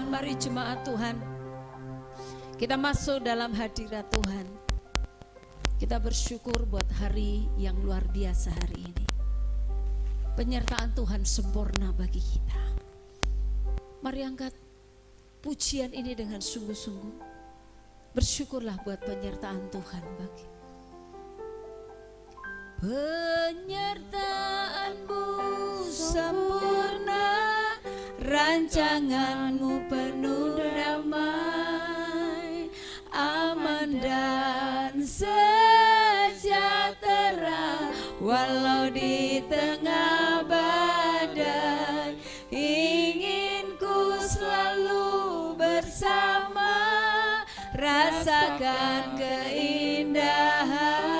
Tuhan, mari jemaat Tuhan, kita masuk dalam hadirat Tuhan. Kita bersyukur buat hari yang luar biasa hari ini. Penyertaan Tuhan sempurna bagi kita. Mari angkat pujian ini dengan sungguh-sungguh. Bersyukurlah buat penyertaan Tuhan bagi. Penyertaan-Mu sempurna, rancangan-Mu penuh damai, aman dan sejahtera, walau di tengah badai. Ingin ku selalu bersama, rasakan keindahan.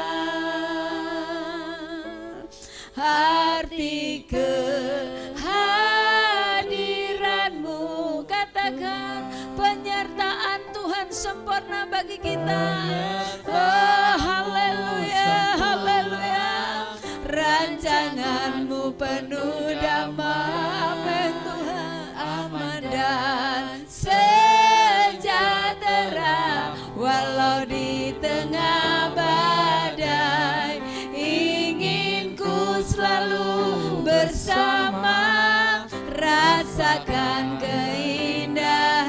Arti kehadiran-Mu, katakan penyertaan Tuhan sempurna bagi kita. Oh haleluya, haleluya. Rancangan-Mu penuh damai, amin Tuhan, aman dan sejahtera, walau di tengah badai. Ingin ku selalu bersama, rasakan keindahan.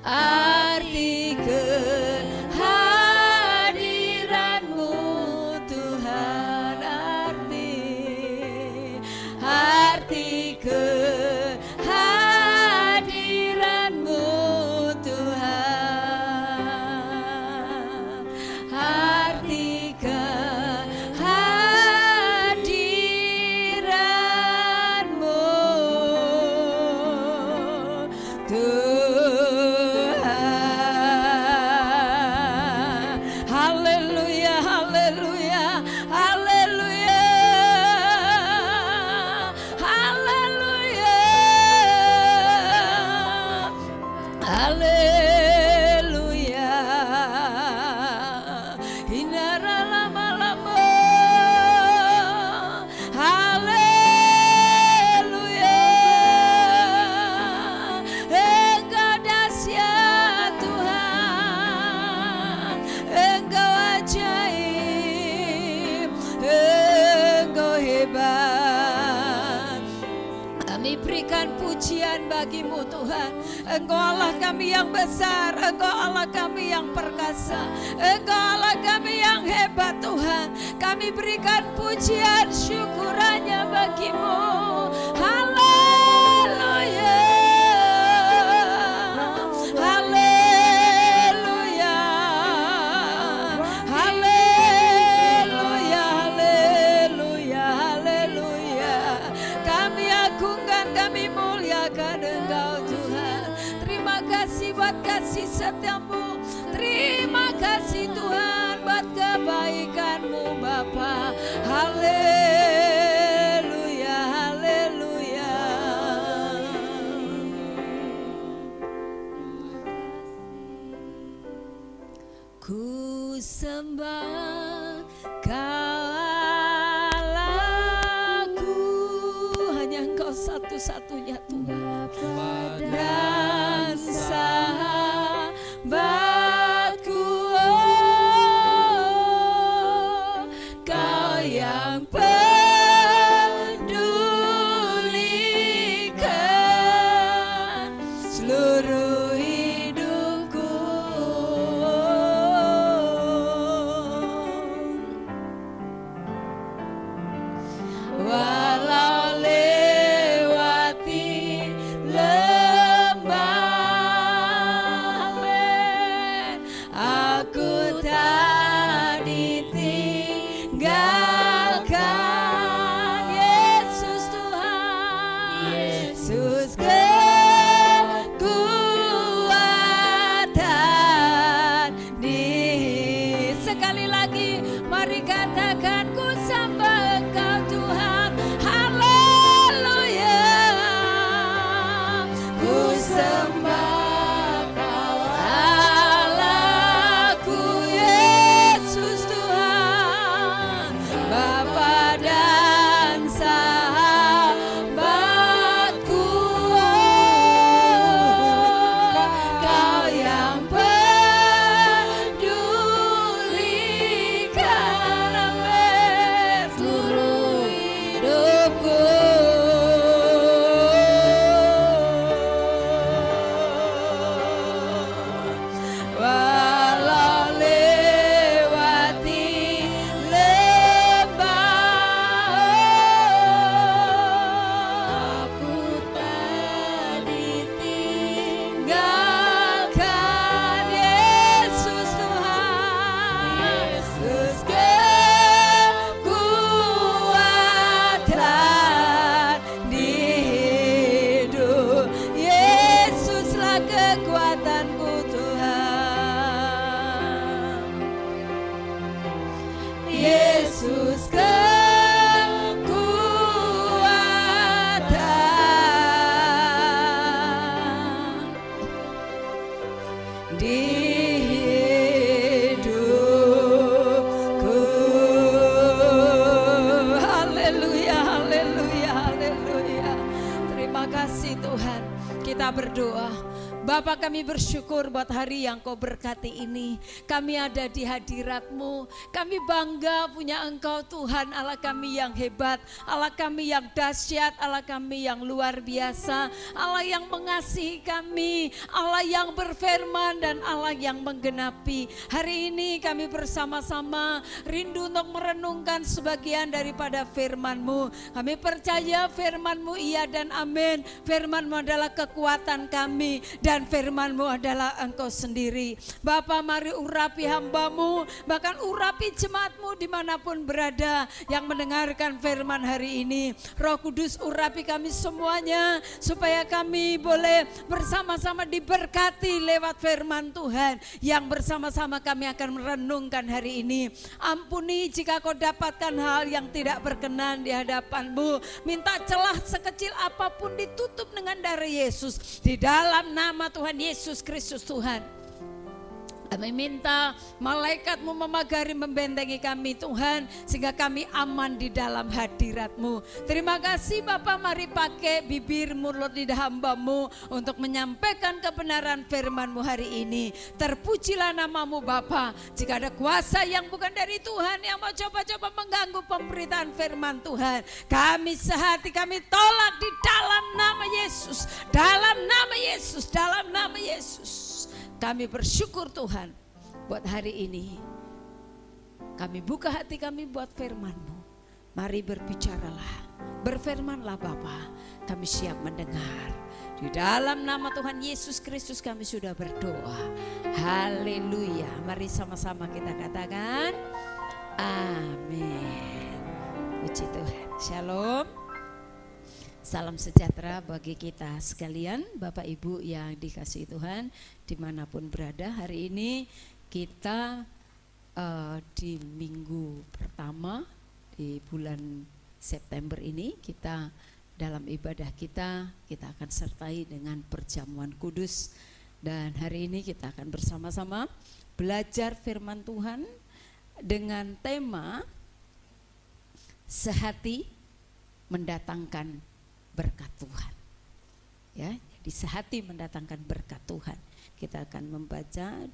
Arti kehadiran-Mu Tuhan, arti kehadiran-Mu Tuhan, arti kehadiran-Mu Tuhan. Haleluya, haleluya, haleluya, haleluya, haleluya. Hinara lama-lama, haleluya. Engkau dahsyat Tuhan, Engkau ajaib, Engkau hebat. Kami berikan pujian bagi-Mu Tuhan. Engkau Allah kami yang besar, Engkau Allah kami yang perkasa, Engkau Allah kami yang hebat Tuhan. Kami berikan pujian syukurannya bagi-Mu. Haleluya, haleluya, haleluya, haleluya, haleluya. Kami agungkan, kami muliakan Engkau Tuhan. Terima kasih buat kasih setia-Mu. Terima kasih Tuhan buat kebaikan-Mu Bapa. Haleluya, haleluya. Ku sembah Kau Allahku, hanya Engkau satu-satunya Tuhan dan sahabatku. Oh, Kau yang pedulikan seluruh hidupku. Walau lewati lembah, amin, aku tak ditinggalkan. Yesus Tuhan, Yesus kekuatan di. Sekali lagi mari katakan ku sembah Engkau Tuhan. Tuhan, kita berdoa. Bapa, kami bersyukur buat hari yang Kau berkati ini. Kami ada di hadirat-Mu. Kami bangga punya Engkau Tuhan, Allah kami yang hebat, Allah kami yang dahsyat, Allah kami yang luar biasa, Allah yang mengasihi kami, Allah yang berfirman dan Allah yang menggenapi. Hari ini kami bersama-sama rindu untuk merenungkan sebagian daripada firman-Mu. Kami percaya firman-Mu iya dan amin. Firman-Mu adalah kekuatan kami dan firman-Mu adalah Engkau sendiri. Bapa, mari urapi hamba-Mu, bahkan urapi jemaat-Mu dimanapun berada yang mendengarkan firman hari ini. Roh Kudus, urapi kami semuanya supaya kami boleh bersama-sama diberkati lewat firman Tuhan yang bersama-sama kami akan merenungkan hari ini. Ampuni jika Kau dapatkan hal yang tidak berkenan di hadapan-Mu. Minta celah sekecil apapun ditutup dengan darah Yesus. Di dalam nama Tuhan Yesus Kristus Tuhan, kami minta malaikat-Mu memagari membentengi kami Tuhan, sehingga kami aman di dalam hadirat-Mu. Terima kasih Bapa, mari pakai bibir mulut lidah hamba-Mu untuk menyampaikan kebenaran firman-Mu hari ini. Terpujilah nama-Mu Bapa. Jika ada kuasa yang bukan dari Tuhan yang mau coba-coba mengganggu pemberitaan firman Tuhan, kami sehati kami tolak di dalam nama Yesus. Dalam nama Yesus, dalam nama Yesus. Kami bersyukur Tuhan buat hari ini. Kami buka hati kami buat firman-Mu. Mari berbicaralah, berfirmanlah Bapa. Kami siap mendengar. Di dalam nama Tuhan Yesus Kristus kami sudah berdoa. Haleluya. Mari sama-sama kita katakan amin. Puji Tuhan. Shalom. Salam sejahtera bagi kita sekalian, Bapak Ibu yang dikasihi Tuhan dimanapun berada. Hari ini kita di minggu pertama di bulan September ini, kita dalam ibadah kita akan sertai dengan perjamuan kudus. Dan hari ini kita akan bersama-sama belajar firman Tuhan dengan tema sehati mendatangkan berkat Tuhan. Ya, jadi sehati mendatangkan berkat Tuhan. Kita akan membaca 2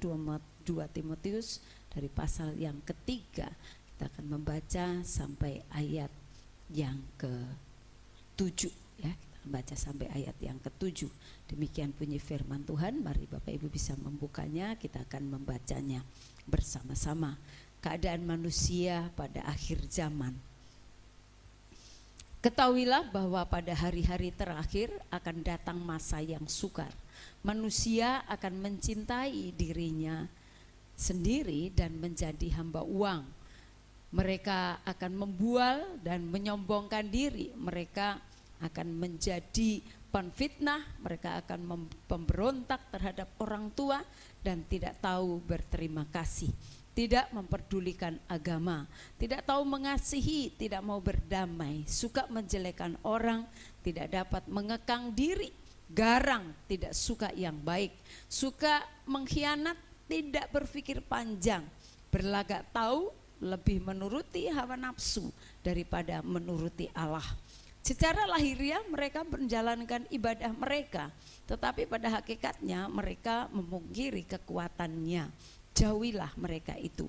Timotius dari pasal yang ketiga. Kita akan membaca sampai ayat yang ke-7 ya. Kita membaca sampai ayat yang ke-7. Demikian bunyi firman Tuhan. Mari Bapak Ibu bisa membukanya, kita akan membacanya bersama-sama. Keadaan manusia pada akhir zaman. Ketahuilah bahwa pada hari-hari terakhir akan datang masa yang sukar. Manusia akan mencintai dirinya sendiri dan menjadi hamba uang. Mereka akan membual dan menyombongkan diri. Mereka akan menjadi penfitnah. Mereka akan pemberontak terhadap orang tua dan tidak tahu berterima kasih. Tidak memperdulikan agama, tidak tahu mengasihi, tidak mau berdamai, suka menjelekkan orang, tidak dapat mengekang diri, garang, tidak suka yang baik, suka mengkhianat, tidak berpikir panjang, berlagak tahu, lebih menuruti hawa nafsu daripada menuruti Allah. Secara lahiriah mereka menjalankan ibadah mereka, tetapi pada hakikatnya mereka memungkiri kekuatannya. Jauhilah mereka itu.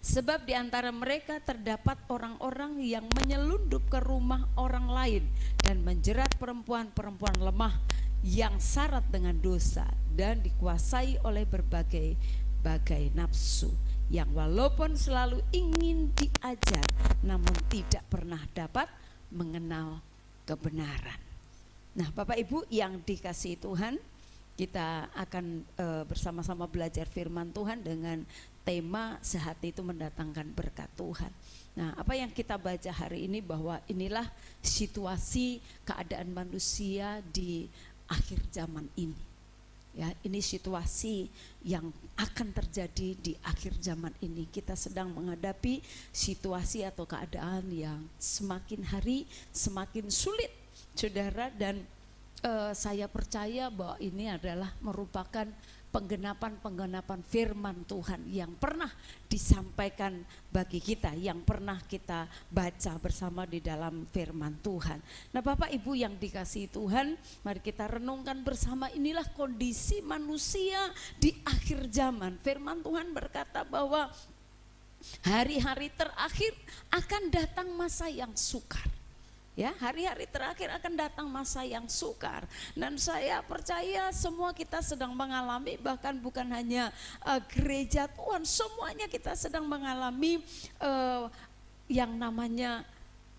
Sebab di antara mereka terdapat orang-orang yang menyelundup ke rumah orang lain dan menjerat perempuan-perempuan lemah yang syarat dengan dosa dan dikuasai oleh berbagai nafsu, yang walaupun selalu ingin diajar namun tidak pernah dapat mengenal kebenaran. Nah, Bapak Ibu yang dikasihi Tuhan, kita akan bersama-sama belajar firman Tuhan dengan tema sehati itu mendatangkan berkat Tuhan. Nah, apa yang kita baca hari ini bahwa inilah situasi keadaan manusia di akhir zaman ini. Ya, ini situasi yang akan terjadi di akhir zaman ini. Kita sedang menghadapi situasi atau keadaan yang semakin hari semakin sulit, Saudara, dan saya percaya bahwa ini adalah merupakan penggenapan firman Tuhan yang pernah disampaikan bagi kita, yang pernah kita baca bersama di dalam firman Tuhan. Nah Bapak Ibu yang dikasihi Tuhan, mari kita renungkan bersama, inilah kondisi manusia di akhir zaman. Firman Tuhan berkata bahwa hari-hari terakhir akan datang masa yang sukar. Ya, hari-hari terakhir akan datang masa yang sukar, dan saya percaya semua kita sedang mengalami, bahkan bukan hanya gereja Tuhan, semuanya kita sedang mengalami yang namanya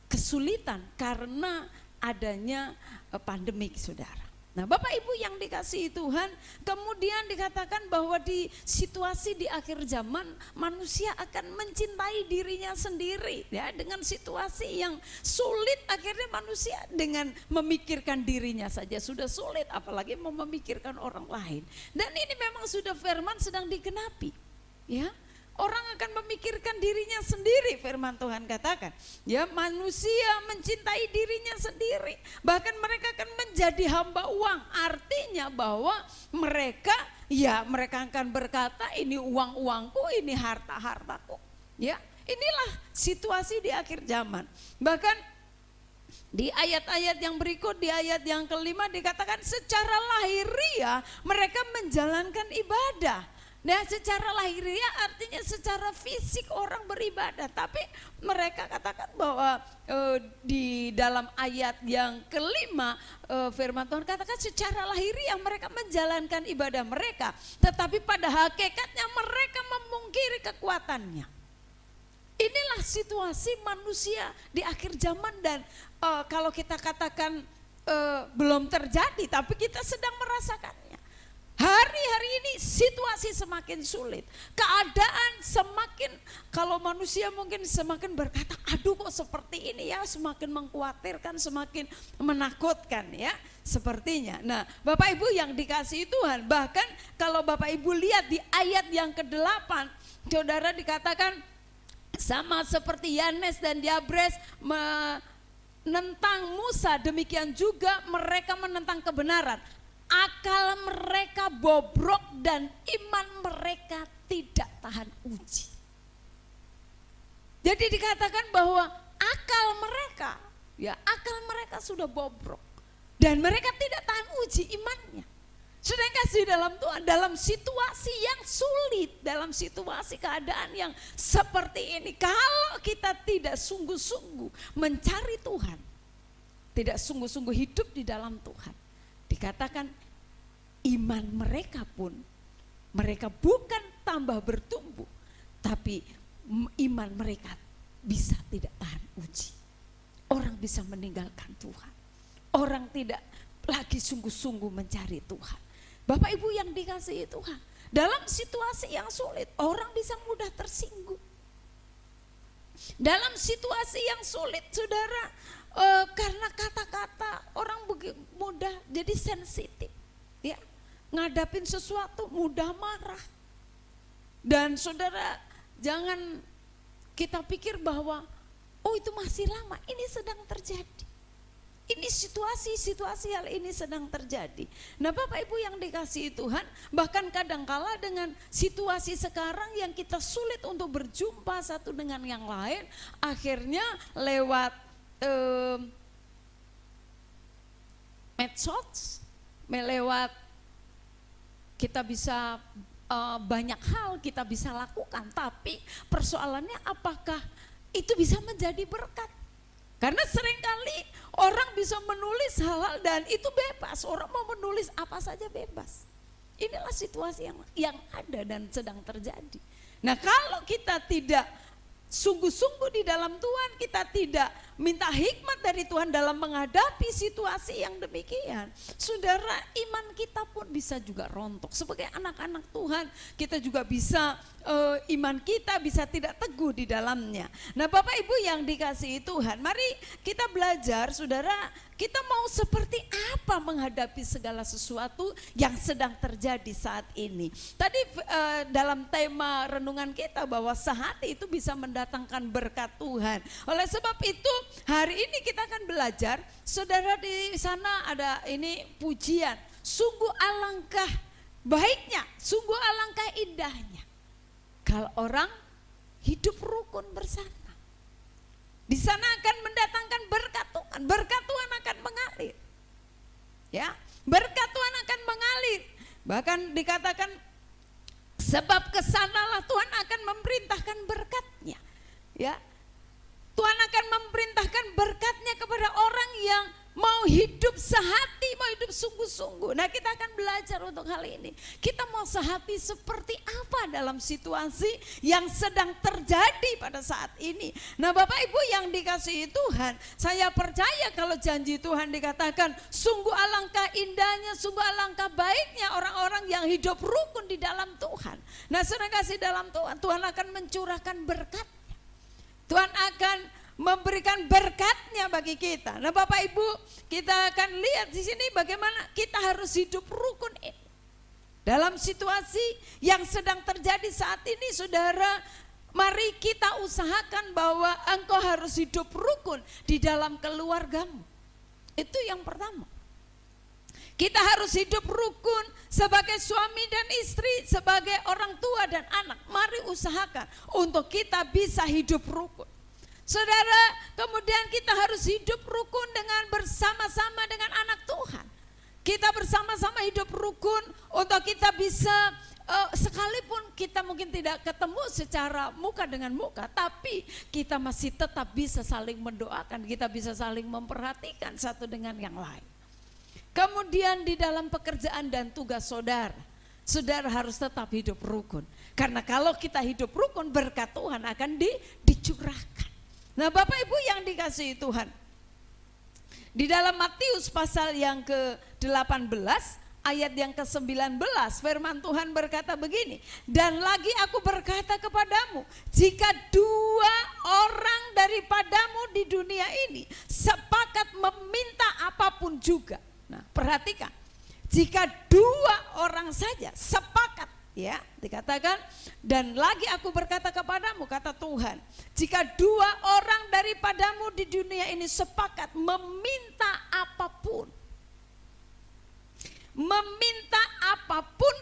kesulitan karena adanya pandemik, saudara. Nah Bapak Ibu yang dikasihi Tuhan, kemudian dikatakan bahwa di situasi di akhir zaman manusia akan mencintai dirinya sendiri, ya, dengan situasi yang sulit. Akhirnya manusia dengan memikirkan dirinya saja sudah sulit, apalagi mau memikirkan orang lain. Dan ini memang sudah firman sedang digenapi, ya. Orang akan memikirkan dirinya sendiri, firman Tuhan katakan. Ya, manusia mencintai dirinya sendiri. Bahkan mereka akan menjadi hamba uang. Artinya bahwa mereka akan berkata, ini uang-uangku, ini harta-hartaku. Ya, inilah situasi di akhir zaman. Bahkan di ayat-ayat yang berikut, di ayat yang kelima dikatakan secara lahiriah mereka menjalankan ibadah. Nah secara lahiriah artinya secara fisik orang beribadah, tapi mereka katakan bahwa di dalam ayat yang kelima firman Tuhan katakan secara lahiriah mereka menjalankan ibadah mereka, tetapi pada hakikatnya mereka memungkiri kekuatannya. Inilah situasi manusia di akhir zaman, dan kalau kita katakan belum terjadi, tapi kita sedang merasakannya. Hari-hari ini situasi semakin sulit, keadaan semakin, kalau manusia mungkin semakin berkata, aduh kok seperti ini ya, semakin mengkhawatirkan, semakin menakutkan ya sepertinya. Nah Bapak Ibu yang dikasihi Tuhan, bahkan kalau Bapak Ibu lihat di ayat yang ke-8, saudara, dikatakan sama seperti Yanes dan Yabres menentang Musa, demikian juga mereka menentang kebenaran. Akal mereka bobrok dan iman mereka tidak tahan uji. Jadi dikatakan bahwa akal mereka sudah bobrok dan mereka tidak tahan uji imannya. Sedangkan di dalam Tuhan, dalam situasi yang sulit, dalam situasi keadaan yang seperti ini, kalau kita tidak sungguh-sungguh mencari Tuhan, tidak sungguh-sungguh hidup di dalam Tuhan, dikatakan iman mereka pun, mereka bukan tambah bertumbuh, tapi iman mereka bisa tidak tahan uji. Orang bisa meninggalkan Tuhan, orang tidak lagi sungguh-sungguh mencari Tuhan. Bapak Ibu yang dikasihi Tuhan, dalam situasi yang sulit orang bisa mudah tersinggung. Dalam situasi yang sulit, saudara, karena kata-kata orang mudah jadi sensitif, ya, ngadapin sesuatu mudah marah. Dan saudara, jangan kita pikir bahwa oh itu masih lama, ini sedang terjadi. Ini situasi hal ini sedang terjadi. Nah Bapak Ibu yang dikasihi Tuhan, bahkan kadangkala dengan situasi sekarang yang kita sulit untuk berjumpa satu dengan yang lain, akhirnya lewat medsos, lewat kita bisa banyak hal kita bisa lakukan, tapi persoalannya apakah itu bisa menjadi berkat? Karena seringkali orang bisa menulis hal-hal dan itu bebas, orang mau menulis apa saja bebas. Inilah situasi yang ada dan sedang terjadi. Nah kalau kita tidak sungguh-sungguh di dalam Tuhan, kita tidak minta hikmat dari Tuhan dalam menghadapi situasi yang demikian, saudara, iman kita pun bisa juga rontok. Sebagai anak-anak Tuhan, kita juga bisa iman kita bisa tidak teguh di dalamnya. Nah Bapak Ibu yang dikasihi Tuhan, mari kita belajar, saudara, kita mau seperti apa menghadapi segala sesuatu yang sedang terjadi saat ini. Tadi dalam tema renungan kita bahwa sehati itu bisa mendatangkan berkat Tuhan. Oleh sebab itu hari ini kita akan belajar, saudara, di sana ada ini pujian. Sungguh alangkah baiknya, sungguh alangkah indahnya kalau orang hidup rukun bersama. Di sana akan mendatangkan berkat Tuhan. Berkat Tuhan akan mengalir. Ya, berkat Tuhan akan mengalir. Bahkan dikatakan sebab kesanalah Tuhan akan memerintahkan berkatnya. Ya, Tuhan akan memerintahkan berkatnya kepada orang yang mau hidup sehati, mau hidup sungguh-sungguh. Nah, kita akan belajar untuk hal ini. Kita mau sehati seperti apa dalam situasi yang sedang terjadi pada saat ini. Nah, Bapak Ibu yang dikasihi Tuhan, saya percaya kalau janji Tuhan dikatakan sungguh alangkah indahnya, sungguh alangkah baiknya orang-orang yang hidup rukun di dalam Tuhan. Nah, saudara kasih dalam Tuhan, Tuhan akan mencurahkan berkatnya. Tuhan akan memberikan berkatnya bagi kita. Nah, Bapak Ibu, kita akan lihat di sini bagaimana kita harus hidup rukun ini. Dalam situasi yang sedang terjadi saat ini, saudara, mari kita usahakan bahwa engkau harus hidup rukun di dalam keluargamu. Itu yang pertama. Kita harus hidup rukun sebagai suami dan istri, sebagai orang tua dan anak. Mari usahakan untuk kita bisa hidup rukun. Saudara, kemudian kita harus hidup rukun dengan bersama-sama dengan anak Tuhan. Kita bersama-sama hidup rukun untuk kita bisa, sekalipun kita mungkin tidak ketemu secara muka dengan muka, tapi kita masih tetap bisa saling mendoakan, kita bisa saling memperhatikan satu dengan yang lain. Kemudian di dalam pekerjaan dan tugas saudara, saudara harus tetap hidup rukun. Karena kalau kita hidup rukun, berkat Tuhan akan dicurahkan. Nah, Bapak Ibu yang dikasihi Tuhan, di dalam Matius pasal yang ke-18 ayat yang ke-19 firman Tuhan berkata begini, dan lagi aku berkata kepadamu, jika 2 orang daripadamu di dunia ini sepakat meminta apapun juga. Nah, perhatikan, jika 2 orang saja sepakat, ya, dikatakan, dan lagi aku berkata kepadamu, kata Tuhan, jika 2 orang daripadamu di dunia ini sepakat meminta apapun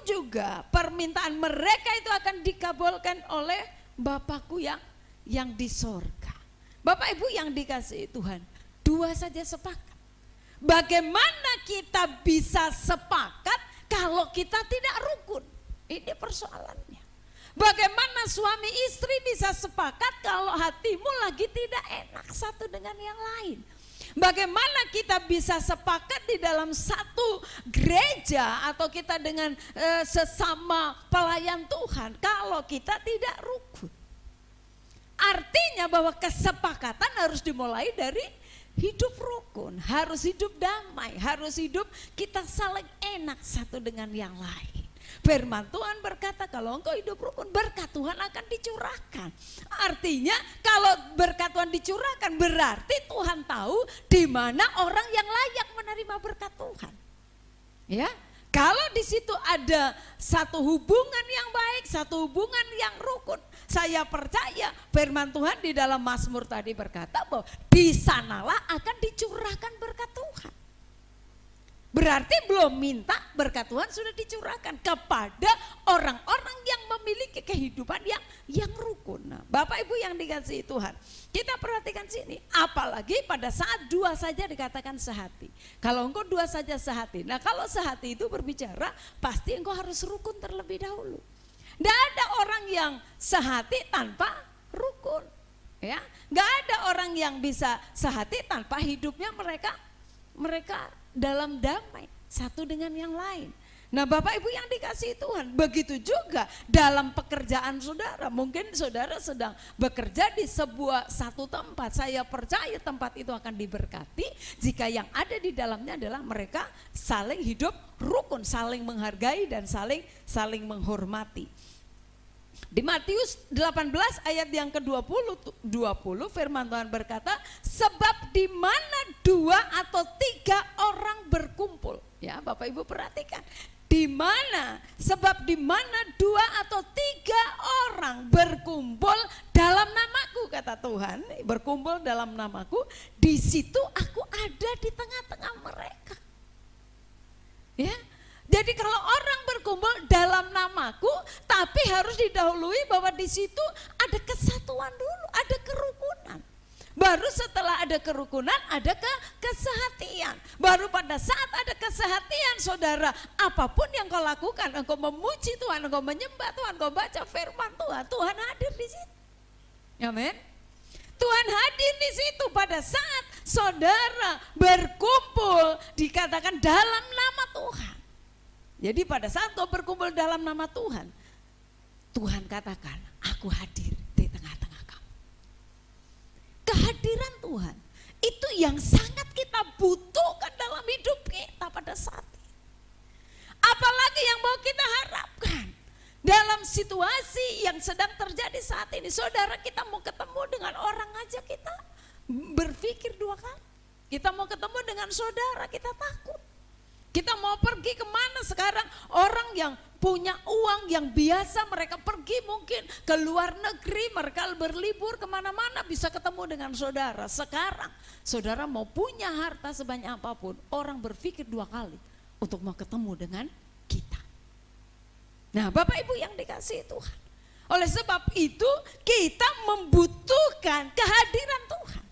juga, permintaan mereka itu akan dikabulkan oleh Bapakku yang di sorga. Bapak Ibu yang dikasihi Tuhan, 2 saja sepakat. Bagaimana kita bisa sepakat kalau kita tidak rukun? Ini persoalannya. Bagaimana suami istri bisa sepakat kalau hatimu lagi tidak enak satu dengan yang lain? Bagaimana kita bisa sepakat di dalam satu gereja atau kita dengan sesama pelayan Tuhan kalau kita tidak rukun? Artinya bahwa kesepakatan harus dimulai dari hidup rukun, harus hidup damai, harus hidup kita saling enak satu dengan yang lain. Firman Tuhan berkata kalau engkau hidup rukun, berkat Tuhan akan dicurahkan. Artinya kalau berkat Tuhan dicurahkan berarti Tuhan tahu di mana orang yang layak menerima berkat Tuhan. Ya, kalau di situ ada satu hubungan yang baik, satu hubungan yang rukun, saya percaya firman Tuhan di dalam Mazmur tadi berkata bahwa di sanalah akan dicurahkan berkat Tuhan. Berarti belum minta, berkat Tuhan sudah dicurahkan kepada orang-orang yang memiliki kehidupan yang rukun. Nah, Bapak Ibu yang dikasihi Tuhan, kita perhatikan sini, apalagi pada saat 2 saja dikatakan sehati. Kalau engkau 2 saja sehati, nah kalau sehati itu berbicara pasti engkau harus rukun terlebih dahulu. Tidak ada orang yang sehati tanpa rukun, ya. Nggak ada orang yang bisa sehati tanpa hidupnya mereka dalam damai satu dengan yang lain. Nah, Bapak Ibu yang dikasihi Tuhan, begitu juga dalam pekerjaan saudara. Mungkin saudara sedang bekerja di satu tempat. Saya percaya tempat itu akan diberkati jika yang ada di dalamnya adalah mereka saling hidup rukun, saling menghargai dan saling menghormati. Di Matius 18 ayat yang ke-20 firman Tuhan berkata, sebab di mana 2 atau 3 orang berkumpul. Ya, Bapak Ibu perhatikan. Di mana? Sebab di mana 2 atau 3 orang berkumpul dalam namaku, kata Tuhan, berkumpul dalam namaku, di situ aku ada di tengah-tengah mereka. Ya. Jadi kalau orang berkumpul dalam namaku, tapi harus didahului bahwa di situ ada kesatuan dulu, ada kerukunan. Baru setelah ada kerukunan, ada kesehatian. Baru pada saat ada kesehatian, saudara, apapun yang kau lakukan, engkau memuji Tuhan, engkau menyembah Tuhan, engkau baca firman Tuhan, Tuhan hadir di situ. Amin. Tuhan hadir di situ pada saat saudara berkumpul, dikatakan dalam nama Tuhan. Jadi pada saat kau berkumpul dalam nama Tuhan, Tuhan katakan, aku hadir di tengah-tengah kamu. Kehadiran Tuhan itu yang sangat kita butuhkan dalam hidup kita pada saat ini. Apalagi yang mau kita harapkan dalam situasi yang sedang terjadi saat ini. Saudara, kita mau ketemu dengan orang aja kita berpikir dua kali. Kita mau ketemu dengan saudara, kita takut. Kita mau pergi kemana sekarang, orang yang punya uang yang biasa mereka pergi mungkin ke luar negeri, mereka berlibur kemana-mana bisa ketemu dengan saudara. Sekarang saudara mau punya harta sebanyak apapun, orang berpikir dua kali untuk mau ketemu dengan kita. Nah, Bapak Ibu yang dikasihi Tuhan, oleh sebab itu kita membutuhkan kehadiran Tuhan.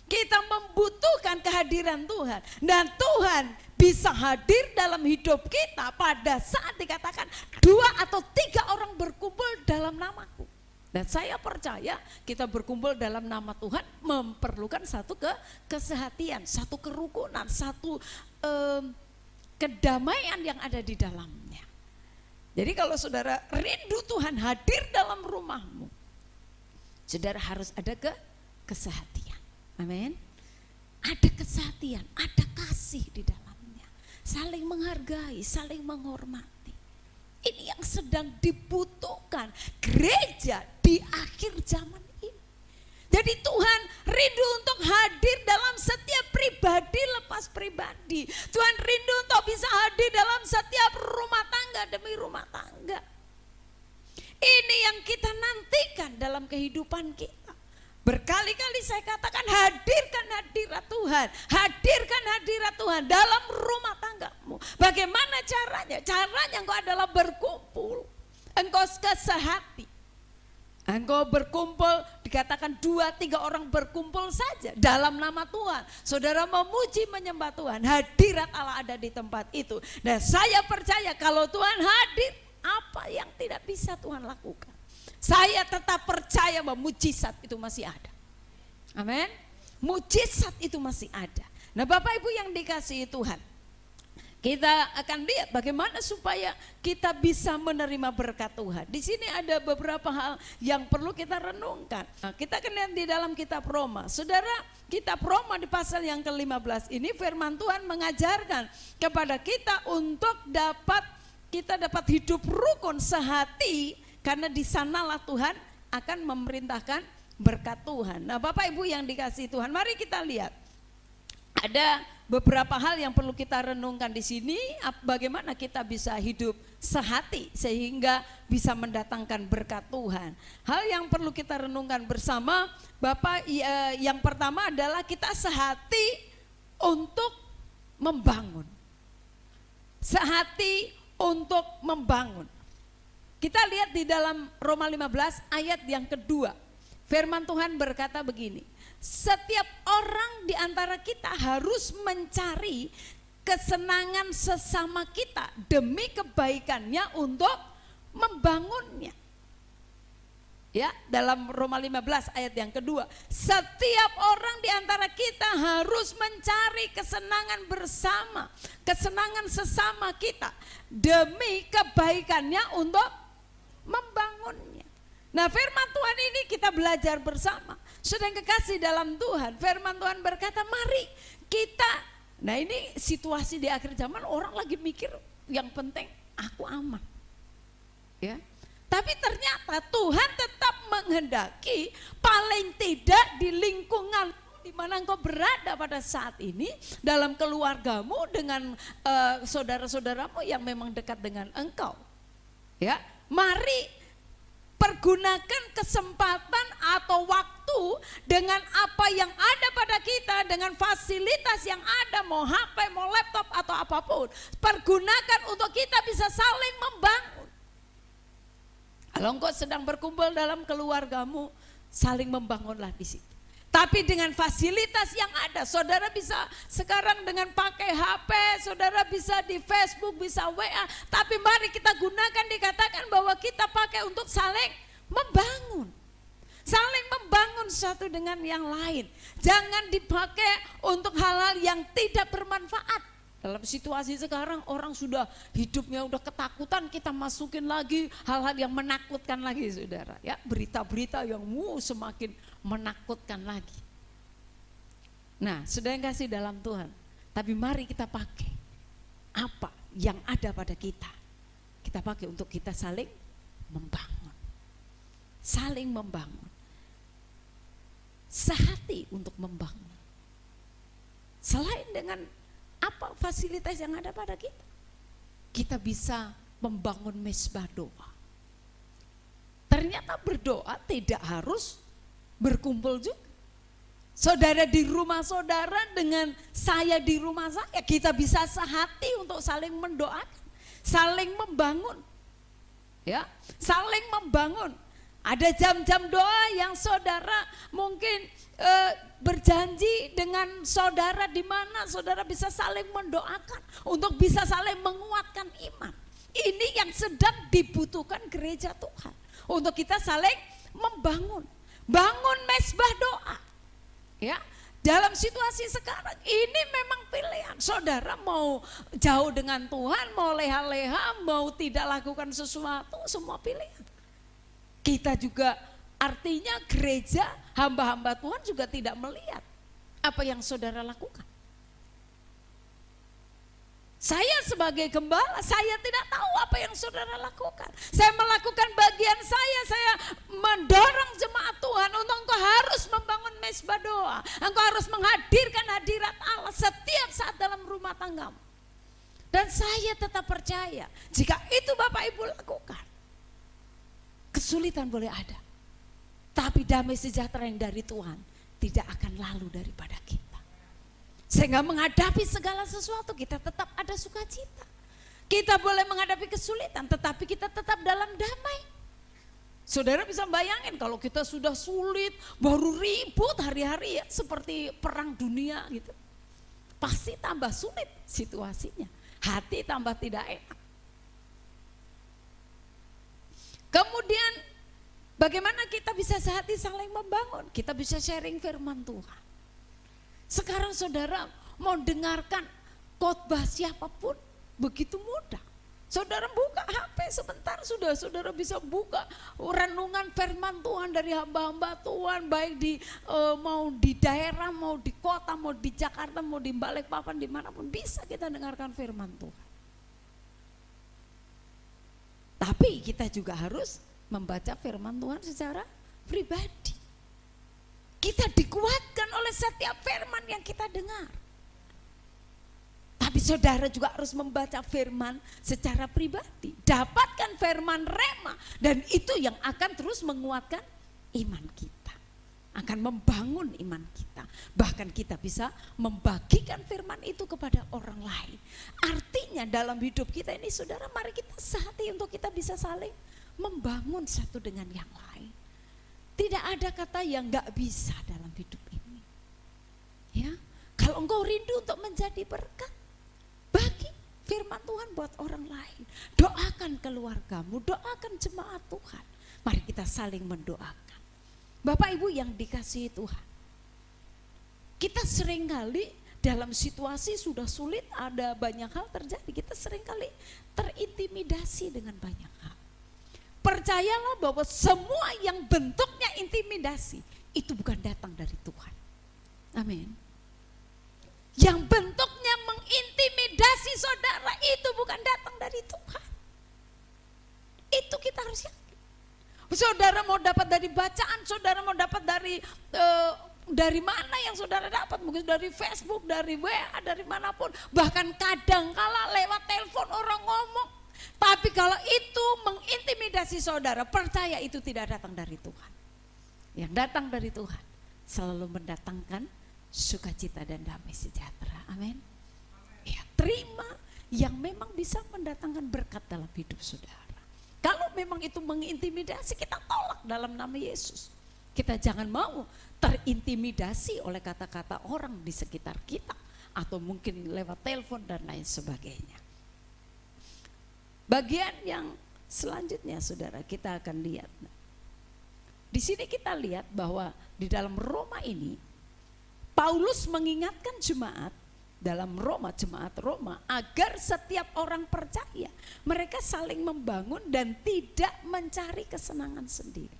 Kita membutuhkan kehadiran Tuhan, dan Tuhan bisa hadir dalam hidup kita pada saat dikatakan 2 atau 3 orang berkumpul dalam namaku. Dan saya percaya kita berkumpul dalam nama Tuhan memerlukan satu kesehatian, satu kerukunan, satu kedamaian yang ada di dalamnya. Jadi kalau saudara rindu Tuhan hadir dalam rumahmu, saudara harus ada kesehatian. Amin. Ada kesehatian, ada kasih di dalamnya. Saling menghargai, saling menghormati. Ini yang sedang dibutuhkan gereja di akhir zaman ini. Jadi Tuhan rindu untuk hadir dalam setiap pribadi lepas pribadi. Tuhan rindu untuk bisa hadir dalam setiap rumah tangga demi rumah tangga. Ini yang kita nantikan dalam kehidupan kita. Berkali-kali saya katakan hadirkan hadirat Tuhan, hadirkan hadirat Tuhan dalam rumah tanggamu. Bagaimana caranya? Caranya engkau adalah berkumpul, engkau kesehati. Engkau berkumpul, dikatakan 2-3 orang berkumpul saja dalam nama Tuhan. Saudara memuji menyembah Tuhan, hadirat Allah ada di tempat itu. Dan saya percaya kalau Tuhan hadir, apa yang tidak bisa Tuhan lakukan? Saya tetap percaya bahwa mujizat itu masih ada. Amin. Mujizat itu masih ada. Nah, Bapak Ibu yang dikasihi Tuhan, kita akan lihat bagaimana supaya kita bisa menerima berkat Tuhan. Di sini ada beberapa hal yang perlu kita renungkan. Nah, kita akan lihat di dalam kitab Roma. Saudara, kitab Roma di pasal yang ke-15 ini firman Tuhan mengajarkan kepada kita untuk kita dapat hidup rukun sehati. Karena di sanalah Tuhan akan memerintahkan berkat Tuhan. Nah, Bapak Ibu yang dikasihi Tuhan, mari kita lihat. Ada beberapa hal yang perlu kita renungkan di sini, bagaimana kita bisa hidup sehati sehingga bisa mendatangkan berkat Tuhan. Hal yang perlu kita renungkan bersama, Bapak, yang pertama adalah kita sehati untuk membangun. Sehati untuk membangun. Kita lihat di dalam Roma 15 ayat yang kedua. Firman Tuhan berkata begini, setiap orang di antara kita harus mencari kesenangan sesama kita demi kebaikannya untuk membangunnya. Ya, dalam Roma 15 ayat yang kedua, setiap orang di antara kita harus mencari kesenangan bersama, kesenangan sesama kita demi kebaikannya untuk membangunnya. Nah, firman Tuhan ini kita belajar bersama. Sedang kekasih dalam Tuhan, firman Tuhan berkata, mari kita, nah ini situasi di akhir zaman orang lagi mikir yang penting aku aman. Ya. Tapi ternyata Tuhan tetap menghendaki paling tidak di lingkungan di mana engkau berada pada saat ini, dalam keluargamu dengan saudara-saudaramu yang memang dekat dengan engkau. Ya, mari Pergunakan kesempatan atau waktu dengan apa yang ada pada kita, dengan fasilitas yang ada, mau HP, mau laptop atau apapun. Pergunakan untuk kita bisa saling membangun. Kalau engkau sedang berkumpul dalam keluargamu, saling membangunlah di situ. Tapi dengan fasilitas yang ada, saudara bisa sekarang dengan pakai HP, saudara bisa di Facebook, bisa WA. Tapi mari kita gunakan, dikatakan bahwa kita pakai untuk saling membangun. Saling membangun satu dengan yang lain. Jangan dipakai untuk hal-hal yang tidak bermanfaat. Dalam situasi sekarang orang sudah hidupnya udah ketakutan, kita masukin lagi hal-hal yang menakutkan lagi, saudara. Ya, berita-berita yang semakin menakutkan lagi. Nah, sudah yang kasih dalam Tuhan. Tapi mari kita pakai apa yang ada pada kita. Kita pakai untuk kita saling membangun. Saling membangun. Sehati untuk membangun. Selain dengan apa fasilitas yang ada pada kita, kita bisa membangun mesbah doa. Ternyata berdoa tidak harus berkumpul juga. Saudara di rumah saudara dengan saya di rumah saya, kita bisa sehati untuk saling mendoakan, saling membangun. Ya, saling membangun. Ada jam-jam doa yang saudara mungkin berjanji dengan saudara, di mana saudara bisa saling mendoakan untuk bisa saling menguatkan iman. Ini yang sedang dibutuhkan gereja Tuhan, untuk kita saling membangun, bangun mesbah doa. Ya, dalam situasi sekarang ini memang pilihan. Saudara mau jauh dengan Tuhan, mau leha-leha, mau tidak lakukan sesuatu, semua pilihan. Kita juga artinya gereja, hamba-hamba Tuhan juga tidak melihat apa yang saudara lakukan. Saya sebagai gembala, saya tidak tahu apa yang saudara lakukan. Saya melakukan bagian saya mendorong jemaat Tuhan untuk engkau harus membangun mesbah doa. Engkau harus menghadirkan hadirat Allah setiap saat dalam rumah tanggamu. Dan saya tetap percaya, jika itu Bapak Ibu lakukan, kesulitan boleh ada, tapi damai sejahtera yang dari Tuhan tidak akan lalu daripada kita. Sehingga menghadapi segala sesuatu kita tetap ada sukacita. Kita boleh menghadapi kesulitan, tetapi kita tetap dalam damai. Saudara bisa bayangin kalau kita sudah sulit, baru ribut hari-hari ya, seperti perang dunia gitu. Pasti tambah sulit situasinya, hati tambah tidak enak. Kemudian bagaimana kita bisa sehati saling membangun? Kita bisa sharing firman Tuhan. Sekarang saudara mau dengarkan khotbah siapapun begitu mudah. Saudara buka HP sebentar sudah saudara bisa buka renungan firman Tuhan dari hamba-hamba Tuhan, baik di mau di daerah, mau di kota, mau di Jakarta, mau di Balikpapan, dimanapun bisa kita dengarkan firman Tuhan. Tapi kita juga harus membaca firman Tuhan secara pribadi. Kita dikuatkan oleh setiap firman yang kita dengar. Tapi saudara juga harus membaca firman secara pribadi. Dapatkan firman rema, dan itu yang akan terus menguatkan iman kita. Akan membangun iman kita. Bahkan kita bisa membagikan firman itu kepada orang lain. Artinya dalam hidup kita ini saudara, mari kita sehati untuk kita bisa saling membangun satu dengan yang lain. Tidak ada kata yang gak bisa dalam hidup ini. Ya, kalau engkau rindu untuk menjadi berkat, bagi firman Tuhan buat orang lain. Doakan keluargamu, doakan jemaat Tuhan. Mari kita saling mendoakan. Bapak Ibu yang dikasihi Tuhan, kita seringkali dalam situasi sudah sulit, ada banyak hal terjadi, kita seringkali terintimidasi dengan banyak hal. Percayalah bahwa semua yang bentuknya intimidasi itu bukan datang dari Tuhan. Amin. Yang bentuknya mengintimidasi saudara itu bukan datang dari Tuhan. Itu kita harus yakin. Saudara mau dapat dari bacaan, saudara mau dapat dari mana yang saudara dapat, mungkin dari Facebook, dari WA, dari manapun. Bahkan kadang kala lewat telepon orang ngomong. Tapi kalau itu mengintimidasi saudara, percaya itu tidak datang dari Tuhan. Yang datang dari Tuhan selalu mendatangkan sukacita dan damai sejahtera. Amin. Ya, terima yang memang bisa mendatangkan berkat dalam hidup saudara. Kalau memang itu mengintimidasi, kita tolak dalam nama Yesus. Kita jangan mau terintimidasi oleh kata-kata orang di sekitar kita, atau mungkin lewat telepon dan lain sebagainya. Bagian yang selanjutnya saudara, kita akan lihat. Di sini kita lihat bahwa di dalam Roma ini, Paulus mengingatkan jemaat dalam Roma, jemaat Roma, agar setiap orang percaya mereka saling membangun dan tidak mencari kesenangan sendiri.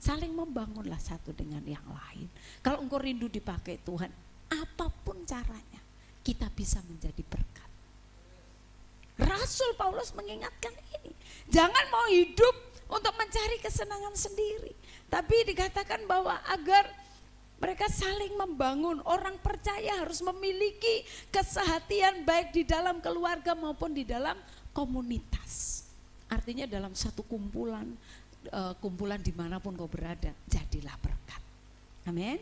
Saling membangunlah satu dengan yang lain. Kalau engkau rindu dipakai Tuhan, apapun caranya, kita bisa menjadi berkat. Rasul Paulus mengingatkan ini, jangan mau hidup untuk mencari kesenangan sendiri, tapi dikatakan bahwa agar mereka saling membangun. Orang percaya harus memiliki kesehatian baik di dalam keluarga maupun di dalam komunitas. Artinya dalam satu kumpulan, kumpulan dimanapun kau berada, jadilah berkat. Amin.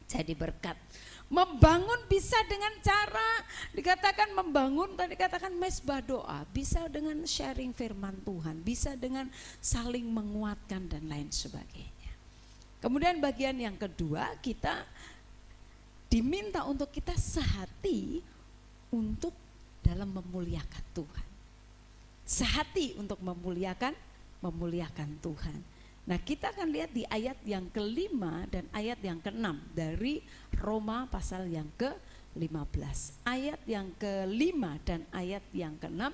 Jadi berkat. Membangun bisa dengan cara, dikatakan membangun, tadi dikatakan mesbah doa, bisa dengan sharing firman Tuhan, bisa dengan saling menguatkan dan lain sebagainya. Kemudian bagian yang kedua, kita diminta untuk kita sehati untuk dalam memuliakan Tuhan. Sehati untuk memuliakan Tuhan. Nah, kita akan lihat di ayat yang ke-5 dan ayat yang ke-6 dari Roma pasal yang ke-15. Ayat yang ke-5 dan ayat yang ke-6,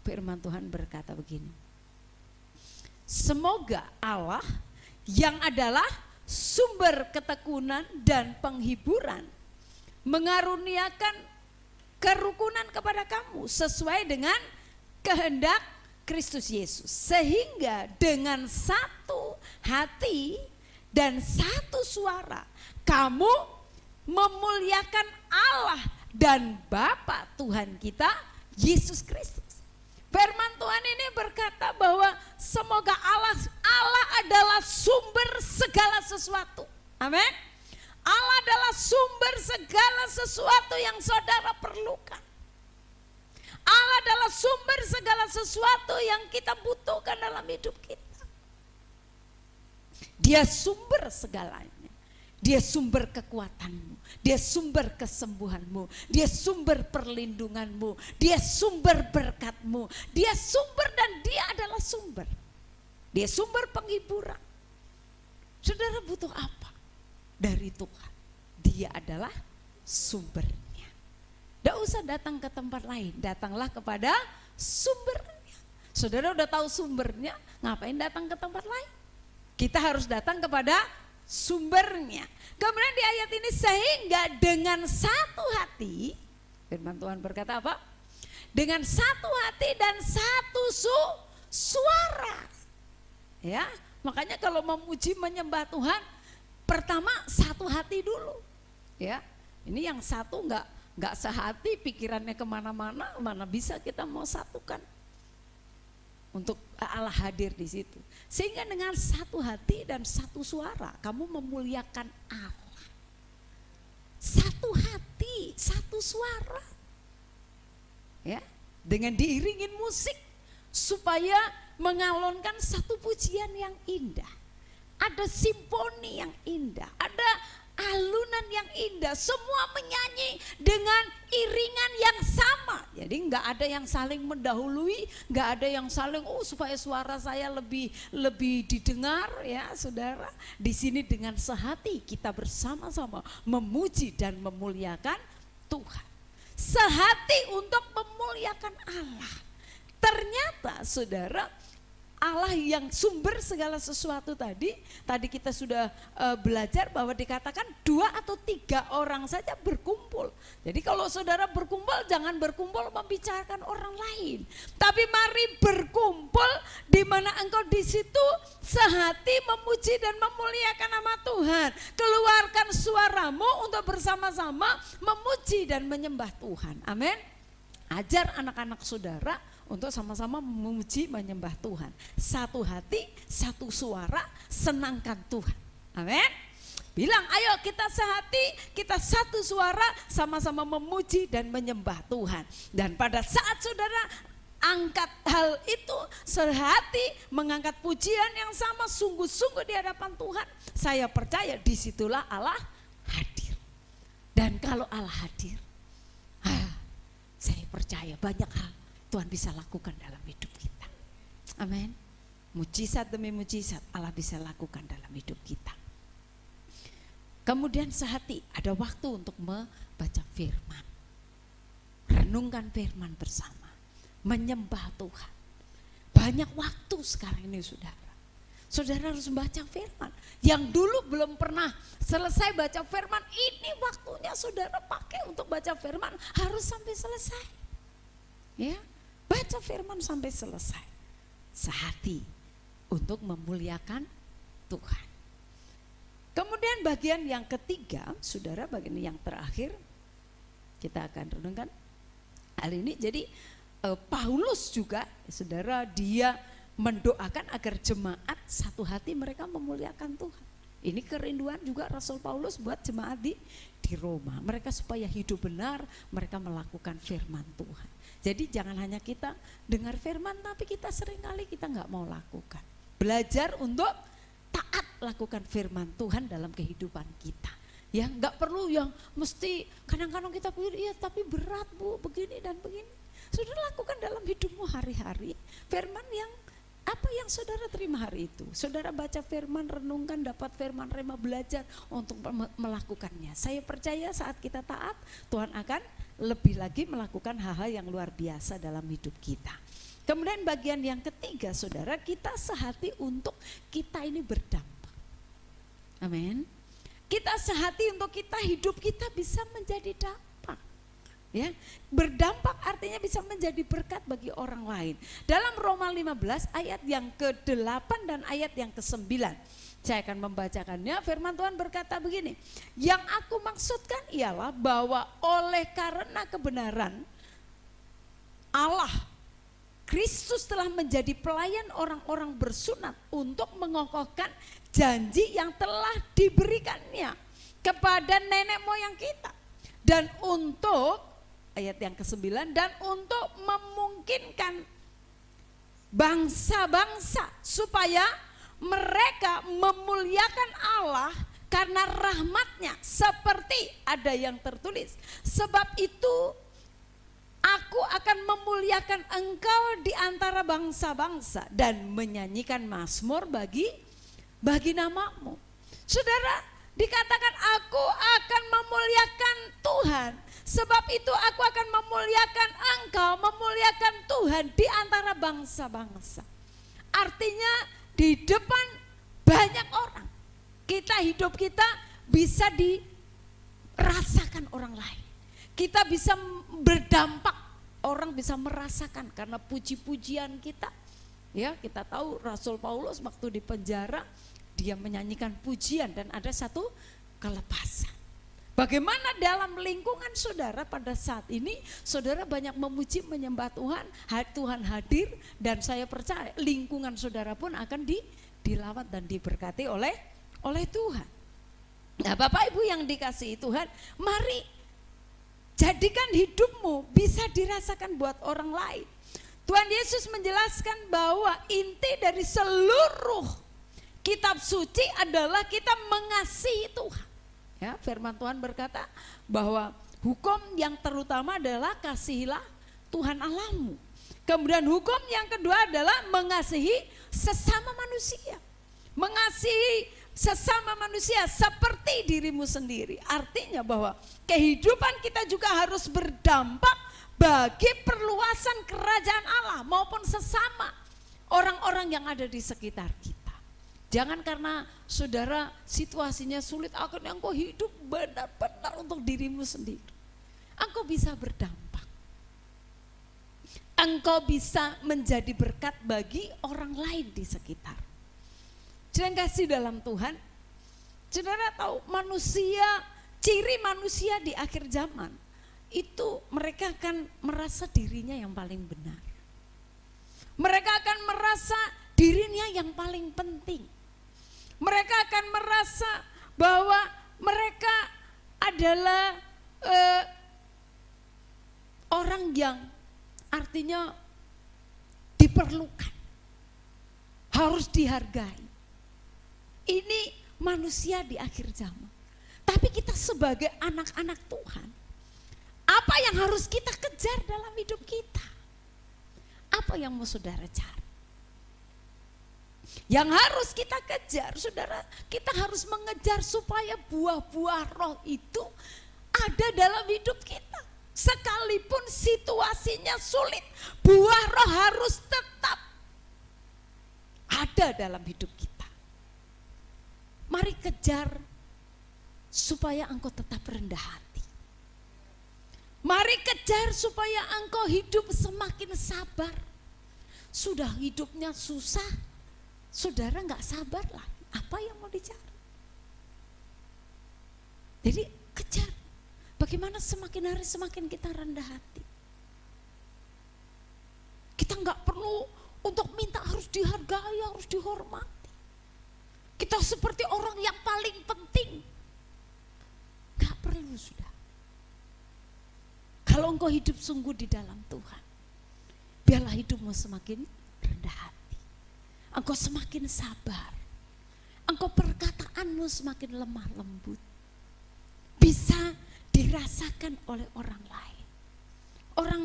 firman Tuhan berkata begini. Semoga Allah yang adalah sumber ketekunan dan penghiburan mengaruniakan kerukunan kepada kamu sesuai dengan kehendak Kristus Yesus, sehingga dengan satu hati dan satu suara kamu memuliakan Allah dan Bapa Tuhan kita Yesus Kristus. Firman Tuhan ini berkata bahwa semoga Allah adalah sumber segala sesuatu. Amin. Allah adalah sumber segala sesuatu yang saudara perlukan. Allah adalah sumber segala sesuatu yang kita butuhkan dalam hidup kita. Dia sumber segalanya. Dia sumber kekuatanmu, dia sumber kesembuhanmu, dia sumber perlindunganmu, dia sumber berkatmu, dia sumber dan dia adalah sumber. Dia sumber penghiburan. Saudara butuh apa? Dari Tuhan. Dia adalah sumbernya. Tidak usah datang ke tempat lain, datanglah kepada sumbernya. Saudara udah tahu sumbernya, ngapain datang ke tempat lain? Kita harus datang kepada sumbernya. Kemudian di ayat ini, sehingga dengan satu hati, firman Tuhan berkata apa? Dengan satu hati dan satu suara. Ya, makanya kalau memuji menyembah Tuhan, pertama satu hati dulu. Ya, ini yang satu nggak sehati, pikirannya kemana-mana, mana bisa kita mau satukan untuk Allah hadir di situ. Sehingga dengan satu hati dan satu suara kamu memuliakan Allah. Satu hati, satu suara. Ya, dengan diiringin musik supaya mengalunkan satu pujian yang indah. Ada simfoni yang indah, ada alunan yang indah, semua menyanyi dengan iringan yang sama. Jadi nggak ada yang saling mendahului, nggak ada yang saling supaya suara saya lebih didengar, ya saudara. Di sini dengan sehati kita bersama-sama memuji dan memuliakan Tuhan. Sehati untuk memuliakan Allah. Ternyata saudara, Allah yang sumber segala sesuatu tadi kita sudah belajar bahwa dikatakan 2 atau 3 orang saja berkumpul. Jadi kalau saudara berkumpul, jangan berkumpul membicarakan orang lain, tapi mari berkumpul di mana engkau di situ sehati memuji dan memuliakan nama Tuhan. Keluarkan suaramu untuk bersama-sama memuji dan menyembah Tuhan. Amin. Ajar anak-anak saudara untuk sama-sama memuji menyembah Tuhan. Satu hati, satu suara, senangkan Tuhan. Amin. Bilang, ayo kita sehati, kita satu suara, sama-sama memuji dan menyembah Tuhan. Dan pada saat saudara angkat hal itu, sehati mengangkat pujian yang sama, sungguh-sungguh di hadapan Tuhan, saya percaya disitulah Allah hadir. Dan kalau Allah hadir, saya percaya banyak hal Tuhan bisa lakukan dalam hidup kita. Amin. Mujizat demi mujizat Allah bisa lakukan dalam hidup kita. Kemudian sehati, ada waktu untuk membaca firman, renungkan firman bersama, menyembah Tuhan. Banyak waktu sekarang ini saudara harus membaca firman. Yang dulu belum pernah selesai baca firman, ini waktunya saudara pakai untuk baca firman, harus sampai selesai. Ya, baca firman sampai selesai. Sehati untuk memuliakan Tuhan. Kemudian bagian yang ketiga, saudara, bagian yang terakhir kita akan renungkan hal ini. Jadi Paulus juga, saudara, dia mendoakan agar jemaat satu hati mereka memuliakan Tuhan. Ini kerinduan juga Rasul Paulus buat jemaat di Roma. Mereka supaya hidup benar, mereka melakukan firman Tuhan. Jadi jangan hanya kita dengar firman, tapi kita seringkali kita nggak mau lakukan. Belajar untuk taat lakukan firman Tuhan dalam kehidupan kita. Ya, nggak perlu yang mesti kadang-kadang kita pikir, iya tapi berat Bu, begini dan begini. Saudara lakukan dalam hidupmu hari-hari firman yang apa yang saudara terima hari itu. Saudara baca firman, renungkan, dapat firman rema, belajar untuk melakukannya. Saya percaya saat kita taat, Tuhan akan lebih lagi melakukan hal-hal yang luar biasa dalam hidup kita. Kemudian bagian yang ketiga, saudara, kita sehati untuk kita ini berdampak. Amin. Kita sehati untuk hidup kita bisa menjadi dampak. Ya, berdampak artinya bisa menjadi berkat bagi orang lain. Dalam Roma 15 ayat yang ke-8 dan ayat yang ke-9. Saya akan membacakannya. Firman Tuhan berkata begini, yang aku maksudkan ialah bahwa oleh karena kebenaran Allah Kristus telah menjadi pelayan orang-orang bersunat untuk mengokohkan janji yang telah diberikannya kepada nenek moyang kita. Dan untuk, ayat yang ke-9, dan untuk memungkinkan bangsa-bangsa supaya mereka memuliakan Allah karena rahmatnya seperti ada yang tertulis. Sebab itu aku akan memuliakan engkau di antara bangsa-bangsa dan menyanyikan mazmur bagi namamu. Saudara, dikatakan aku akan memuliakan Tuhan. Sebab itu aku akan memuliakan engkau, memuliakan Tuhan di antara bangsa-bangsa. Artinya di depan banyak orang, hidup kita bisa dirasakan orang lain. Kita bisa berdampak, orang bisa merasakan karena puji-pujian kita. Ya, kita tahu Rasul Paulus waktu di penjara dia menyanyikan pujian dan ada satu kelepasan. Bagaimana dalam lingkungan saudara pada saat ini, saudara banyak memuji menyembah Tuhan, Tuhan hadir, dan saya percaya lingkungan saudara pun akan dilawat dan diberkati oleh Tuhan. Nah, Bapak Ibu yang dikasihi Tuhan, mari jadikan hidupmu bisa dirasakan buat orang lain. Tuhan Yesus menjelaskan bahwa inti dari seluruh kitab suci adalah kita mengasihi Tuhan. Ya, firman Tuhan berkata bahwa hukum yang terutama adalah kasihilah Tuhan Allahmu. Kemudian hukum yang kedua adalah mengasihi sesama manusia. Mengasihi sesama manusia seperti dirimu sendiri. Artinya bahwa kehidupan kita juga harus berdampak bagi perluasan kerajaan Allah maupun sesama orang-orang yang ada di sekitar kita. Jangan karena saudara situasinya sulit, akhirnya engkau hidup benar-benar untuk dirimu sendiri. Engkau bisa berdampak. Engkau bisa menjadi berkat bagi orang lain di sekitar. Jangan kasih dalam Tuhan. Saudara tahu manusia, ciri manusia di akhir zaman itu mereka akan merasa dirinya yang paling benar. Mereka akan merasa dirinya yang paling penting. Mereka akan merasa bahwa mereka adalah orang yang artinya diperlukan, harus dihargai. Ini manusia di akhir zaman. Tapi kita sebagai anak-anak Tuhan, apa yang harus kita kejar dalam hidup kita? Apa yang mau saudara cari? Yang harus kita kejar, saudara, kita harus mengejar supaya buah-buah roh itu ada dalam hidup kita. Sekalipun situasinya sulit, buah roh harus tetap ada dalam hidup kita. Mari kejar supaya engkau tetap rendah hati. Mari kejar supaya engkau hidup semakin sabar. Sudah hidupnya susah, saudara gak sabar lah. Apa yang mau dicari? Jadi kejar. Bagaimana semakin hari semakin kita rendah hati. Kita gak perlu untuk minta harus dihargai, harus dihormati. Kita seperti orang yang paling penting. Gak perlu sudah. Kalau engkau hidup sungguh di dalam Tuhan, biarlah hidupmu semakin rendah hati. Engkau semakin sabar. Engkau perkataanmu semakin lemah lembut. Bisa dirasakan oleh orang lain. Orang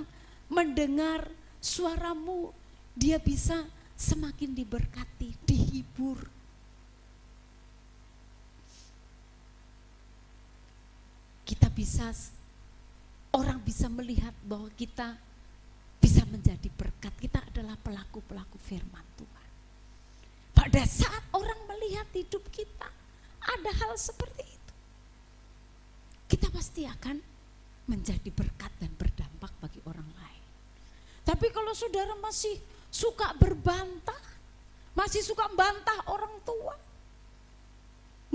mendengar suaramu, dia bisa semakin diberkati, dihibur. Kita bisa, orang bisa melihat bahwa kita bisa menjadi berkat. Kita adalah pelaku-pelaku firman Tuhan. Pada saat orang melihat hidup kita, ada hal seperti itu. Kita pasti akan menjadi berkat dan berdampak bagi orang lain. Tapi kalau saudara masih suka berbantah, masih suka bantah orang tua,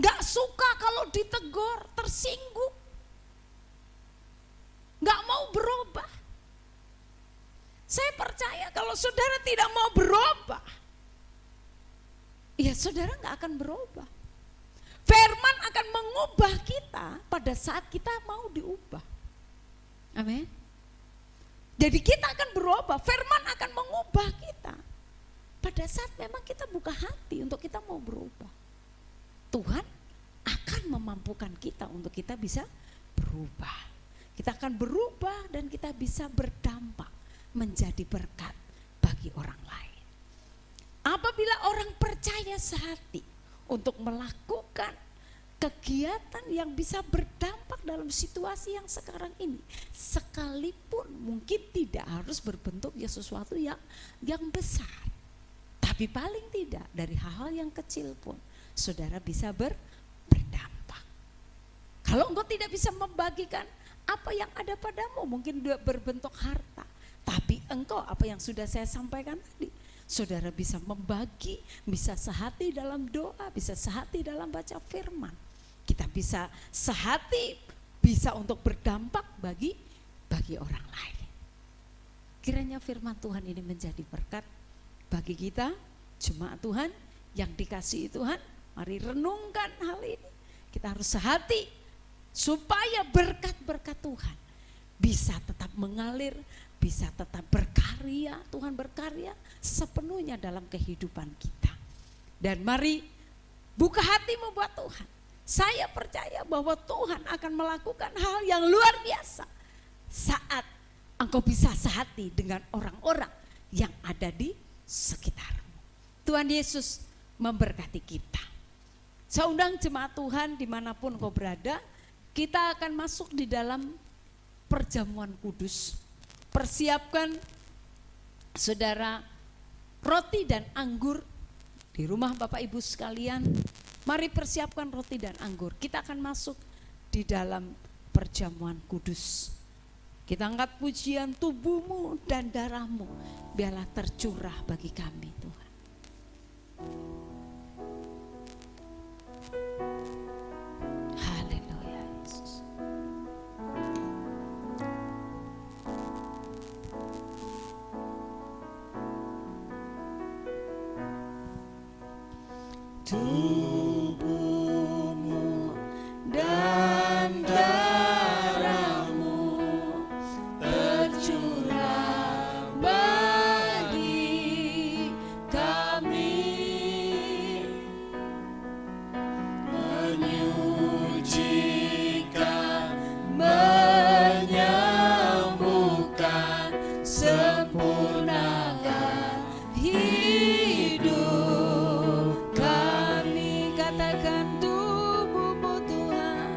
gak suka kalau ditegur, tersinggung, gak mau berubah. Saya percaya kalau saudara tidak mau berubah, ya saudara gak akan berubah. Firman akan mengubah kita pada saat kita mau diubah. Amin. Jadi kita akan berubah, firman akan mengubah kita pada saat memang kita buka hati untuk kita mau berubah. Tuhan akan memampukan kita untuk kita bisa berubah. Kita akan berubah dan kita bisa berdampak menjadi berkat bagi orang lain. Apabila orang percaya sehati untuk melakukan kegiatan yang bisa berdampak dalam situasi yang sekarang ini, sekalipun mungkin tidak harus berbentuk ya sesuatu yang besar, tapi paling tidak dari hal-hal yang kecil pun saudara bisa berdampak. Kalau engkau tidak bisa membagikan apa yang ada padamu, mungkin berbentuk harta, tapi engkau apa yang sudah saya sampaikan tadi, saudara bisa membagi, bisa sehati dalam doa, bisa sehati dalam baca firman. Kita bisa sehati, bisa untuk berdampak bagi orang lain. Kiranya firman Tuhan ini menjadi berkat bagi kita, jemaat Tuhan yang dikasihi Tuhan. Mari renungkan hal ini. Kita harus sehati supaya berkat-berkat Tuhan bisa tetap mengalir, bisa tetap berkarya. Tuhan berkarya sepenuhnya dalam kehidupan kita. Dan mari buka hatimu buat Tuhan. Saya percaya bahwa Tuhan akan melakukan hal yang luar biasa saat engkau bisa sehati dengan orang-orang yang ada di sekitarmu. Tuhan Yesus memberkati kita. Saya undang jemaat Tuhan dimanapun engkau berada, kita akan masuk di dalam perjamuan kudus. Persiapkan saudara roti dan anggur di rumah Bapak Ibu sekalian. Mari persiapkan roti dan anggur. Kita akan masuk di dalam perjamuan kudus. Kita angkat pujian, tubuhmu dan darahmu biarlah tercurah bagi kami Tuhan. Haleluya Yesus. tubuhmu dan darahmu tercurah bagi kami, menyucikan, menyembuhkan, sempurnakan hidup kami. Katakan tubuhmu Tuhan,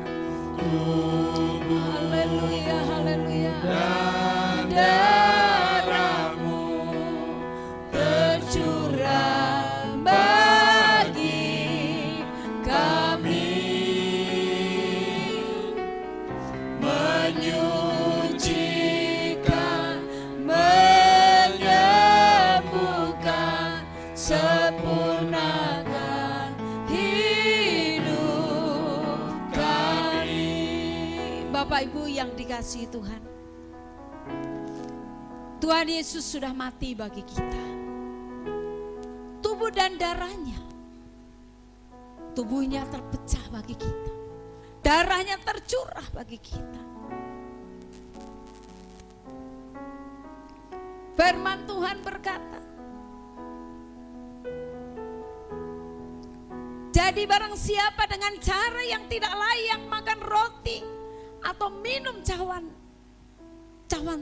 haleluya, haleluya, dan darahmu tercurah bagi kami, menyucikan, menyembuhkan, sempurnakan hidup kami. Bapak Ibu yang dikasihi Tuhan, Tuhan Yesus sudah mati bagi kita. Tubuh dan darahnya, tubuhnya terpecah bagi kita, darahnya tercurah bagi kita. Firman Tuhan berkata, jadi barang siapa dengan cara yang tidak layak makan roti atau minum cawan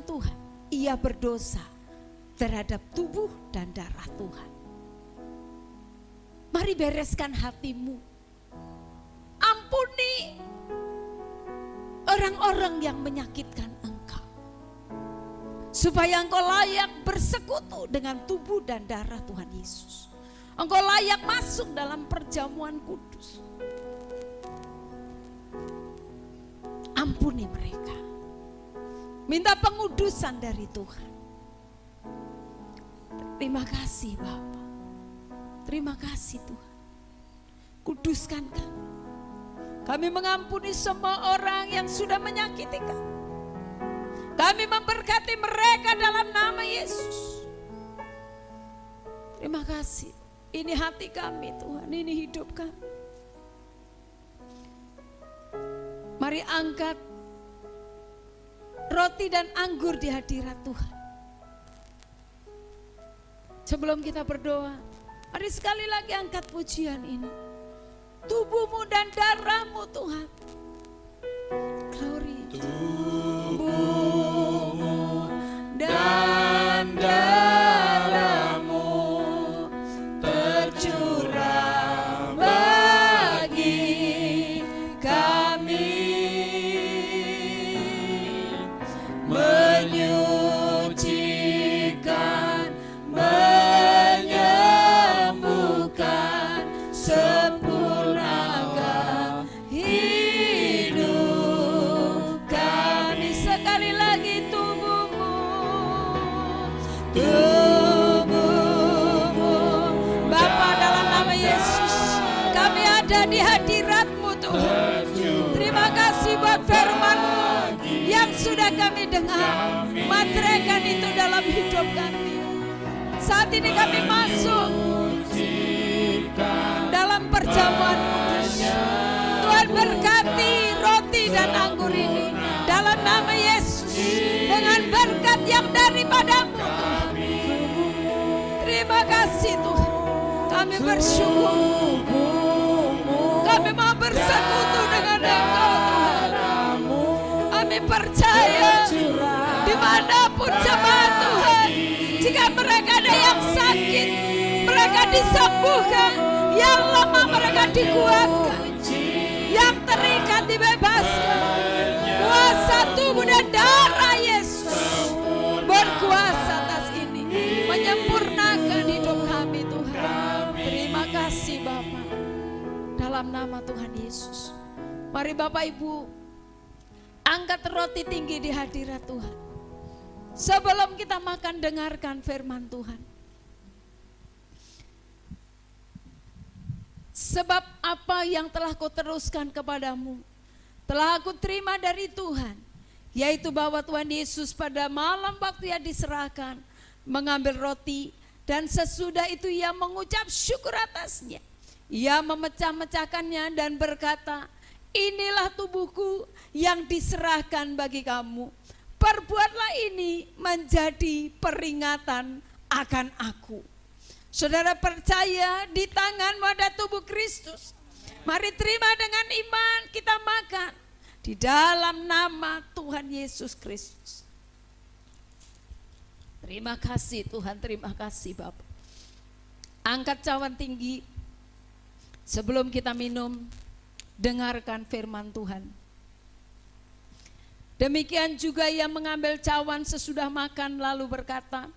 Tuhan, ia berdosa terhadap tubuh dan darah Tuhan. Mari bereskan hatimu. Ampuni orang-orang yang menyakitkan engkau, supaya engkau layak bersekutu dengan tubuh dan darah Tuhan Yesus. Engkau layak masuk dalam perjamuan kudus. Ampuni mereka. Minta pengudusan dari Tuhan. Terima kasih Bapa. Terima kasih Tuhan. Kuduskan kami. Kami mengampuni semua orang yang sudah menyakiti kami. Kami memberkati mereka dalam nama Yesus. Terima kasih. Ini hati kami Tuhan, ini hidup kami. Mari angkat roti dan anggur di hadirat Tuhan. Sebelum kita berdoa, mari sekali lagi angkat pujian ini. Tubuhmu dan darahmu Tuhan. Glory. Tubuhmu dan darahmu tercurah bagi kami, menyucikan, menyembuhkan, sempurnakan hidup kami. Sekali lagi tubuhmu, tubuhmu. Bapa, dalam nama Yesus kami ada di hadirat-Mu Tuhan. Terima kasih buat firman-Mu yang sudah kami dengar. Materaikan itu dalam hidup kami. Saat ini kami masuk dalam perjamuan kudus. Tuhan berkati roti dan anggur ini dalam nama Yesus, dengan berkat yang daripada-Mu Tuhan. Terima kasih Tuhan. Kami bersyukur. Kami mau bersekutu dengan Engkau Tuhan. Kami percaya dimanapun jemaat Tuhan, jika mereka ada yang sakit, mereka disembuhkan, yang lemah mereka dikuatkan, yang terikat dibebaskan. Kuasa tubuh dan darah Yesus berkuasa atas ini, menyempurnakan hidup kami Tuhan. Terima kasih Bapa, dalam nama Tuhan Yesus. Mari Bapak Ibu angkat roti tinggi di hadirat Tuhan. Sebelum kita makan, dengarkan firman Tuhan. Sebab apa yang telah Kau teruskan kepadamu telah aku terima dari Tuhan, yaitu bahwa Tuhan Yesus pada malam waktu Ia diserahkan mengambil roti, dan sesudah itu Ia mengucap syukur atasnya. Ia memecah-mecahkannya dan berkata, inilah tubuhku yang diserahkan bagi kamu. Perbuatlah ini menjadi peringatan akan aku. Saudara percaya di tanganmu ada tubuh Kristus. Mari terima dengan iman, kita makan di dalam nama Tuhan Yesus Kristus. Terima kasih Tuhan, terima kasih Bapak. Angkat cawan tinggi. Sebelum kita minum, dengarkan firman Tuhan. Demikian juga ia mengambil cawan sesudah makan lalu berkata,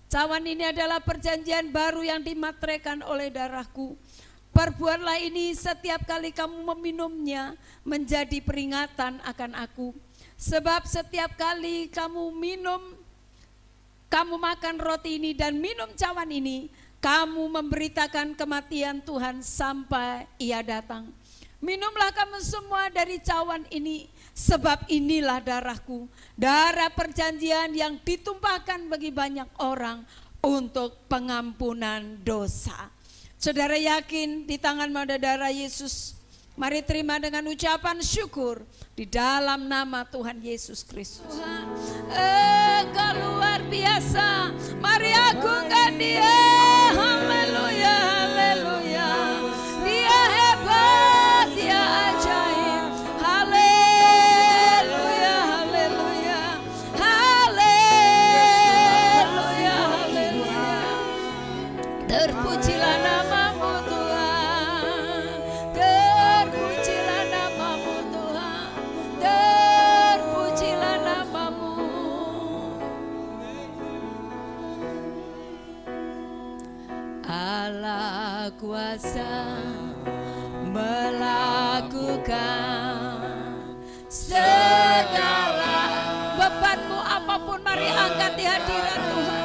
cawan ini adalah perjanjian baru yang dimateraikan oleh darahku. Perbuatlah ini setiap kali kamu meminumnya menjadi peringatan akan aku. Sebab setiap kali kamu makan roti ini dan minum cawan ini, kamu memberitakan kematian Tuhan sampai ia datang. Minumlah kamu semua dari cawan ini, sebab inilah darahku, darah perjanjian yang ditumpahkan bagi banyak orang untuk pengampunan dosa. Saudara yakin di tanganmu ada darah Yesus? Mari terima dengan ucapan syukur di dalam nama Tuhan Yesus Kristus. Engkau luar biasa, mari agungkan Dia. Haleluya, haleluya. Dia hebat, Dia ajaib. Haleluya, haleluya. Haleluya, haleluya. Terpujilah namamu Tuhan. Terpujilah namamu Tuhan. Terpujilah namamu. Allah kuasa melakukan segala. Bebanmu apapun mari angkat di hadirat Tuhan.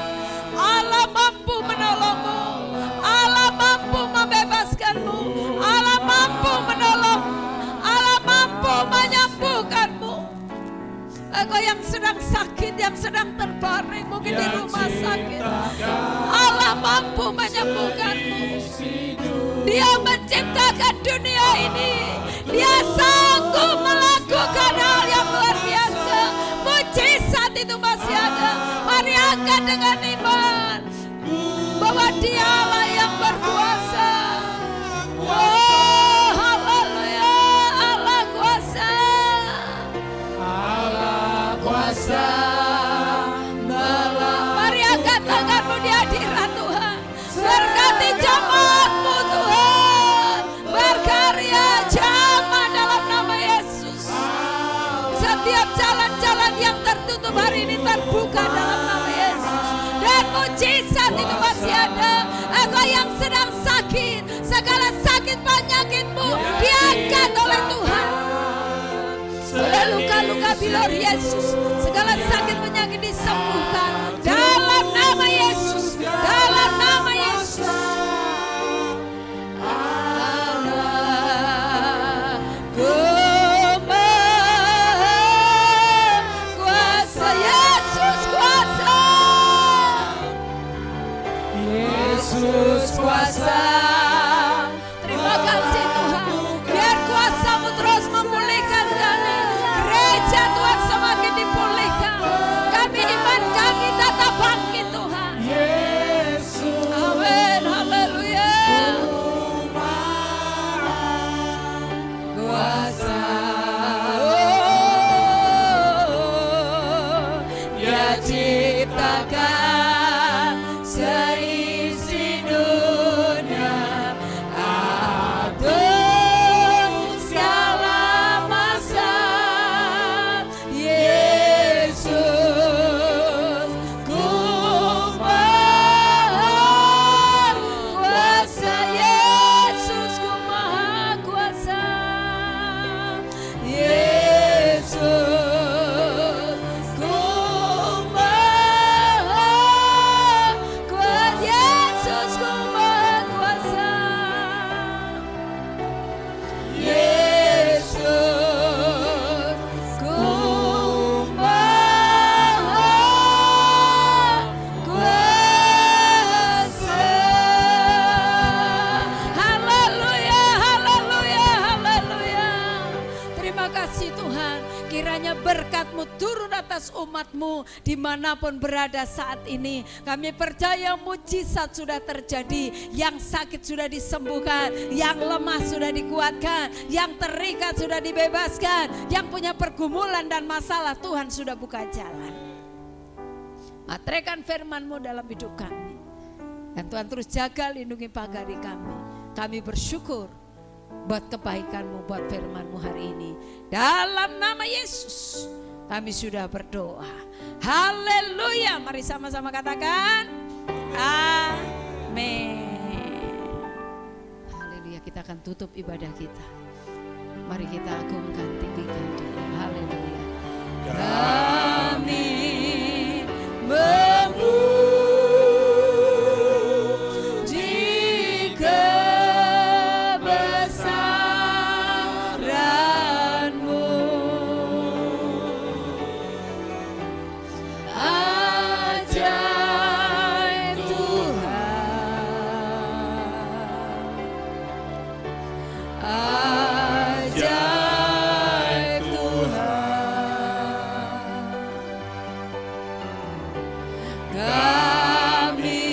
Allah mampu menolongmu. Allah mampu membebaskanmu. Allah mampu menolongmu. Allah mampu menyembuhkanmu. Engkau yang sedang sakit, yang sedang terbaring mungkin di rumah sakit, Allah mampu menyembuhkanmu. Dia menciptakan dunia ini. Dia sanggup melakukan hal yang luar biasa. Mujizat itu masih ada. Mari angkat dengan iman bahwa Dia Allah yang berkuasa. Oh, haleluya, Allah kuasa. Allah kuasa. Mari angkat tanganmu di hadirat Tuhan. Berkati jemaatmu Tuhan. Berkarya jemaat dalam nama Yesus. Setiap jalan-jalan yang tertutup hari ini terbuka dalam nama Yesus. Dan mujizat itu masih ada. Engkau yang sedang sakit, segala sakit penyakitmu diangkat oleh Tuhan. Oleh luka-luka bilur Yesus, segala sakit penyakit disembuhkan dalam nama Yesus. Dalam nama Yesus. Kuasa Yesus, kuasa Yesus, kuasa. Terima kasih Tuhan. Biar kuasa-Mu terus memulihkan kami. Gereja Tuhan semakin dipulihkan. Kami iman kami tetap bangkit Tuhan. Amin, haleluya. Kuasa Dia ciptakan seisi dunia, atur segala masa. Yesus ku maha kuasa. Yesus ku maha kuasa. Yesus ku maha umat-Mu dimanapun berada saat ini. Kami percaya mujizat sudah terjadi, yang sakit sudah disembuhkan, yang lemah sudah dikuatkan, yang terikat sudah dibebaskan, yang punya pergumulan dan masalah Tuhan sudah buka jalan. Materaikan firman-Mu dalam hidup kami, dan Tuhan terus jaga lindungi pagari kami. Kami bersyukur buat kebaikan-Mu, buat firman-Mu hari ini. Dalam nama Yesus kami sudah berdoa. Haleluya. Mari sama-sama katakan amin. Haleluya. Kita akan tutup ibadah kita. Mari kita agungkan, tinggikan Dia. Haleluya. Kami memuji kebesaran-Mu, ajaib Tuhan, ajaib Tuhan. Kami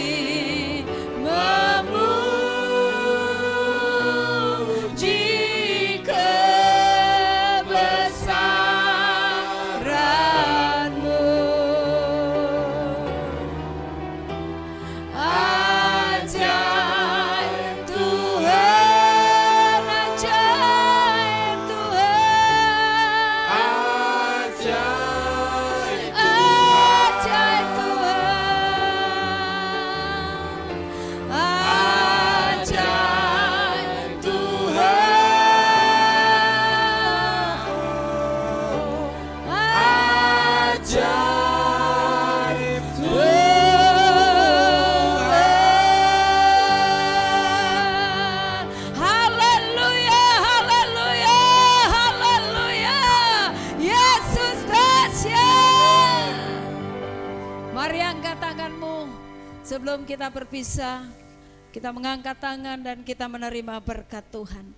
memuji kebesaran-Mu, ajaib Tuhan, ajaib Tuhan, ajaib ajaib Tuhan, ajaib Tuhan. Haleluya, haleluya, haleluya. Yesus dahsyat. Mari angkat tanganmu. Sebelum kita berpisah, kita mengangkat tangan dan kita menerima berkat Tuhan.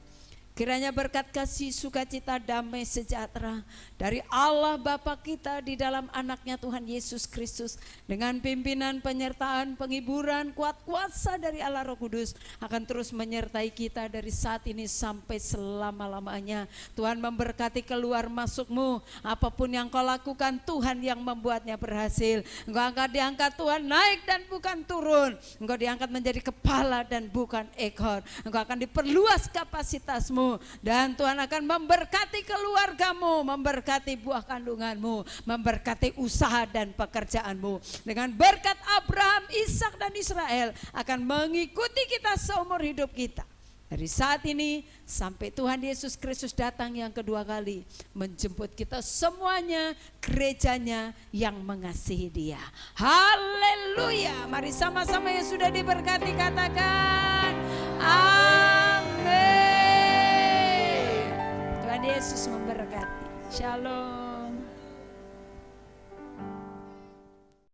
Kiranya berkat kasih, sukacita, damai, sejahtera dari Allah Bapa kita di dalam anaknya Tuhan Yesus Kristus, dengan pimpinan, penyertaan, penghiburan, kuat kuasa dari Allah Roh Kudus akan terus menyertai kita dari saat ini sampai selama-lamanya. Tuhan memberkati keluar masukmu, apapun yang kau lakukan Tuhan yang membuatnya berhasil. Engkau akan diangkat Tuhan naik dan bukan turun. Engkau diangkat menjadi kepala dan bukan ekor. Engkau akan diperluas kapasitasmu, dan Tuhan akan memberkati keluargamu, memberkati buah kandunganmu, memberkati usaha dan pekerjaanmu. Dengan berkat Abraham, Ishak dan Israel akan mengikuti kita seumur hidup kita. Dari saat ini sampai Tuhan Yesus Kristus datang yang kedua kali menjemput kita semuanya, gerejanya yang mengasihi Dia. Haleluya. Mari sama-sama yang sudah diberkati katakan amin. Tuhan Yesus memberkati. Shalom.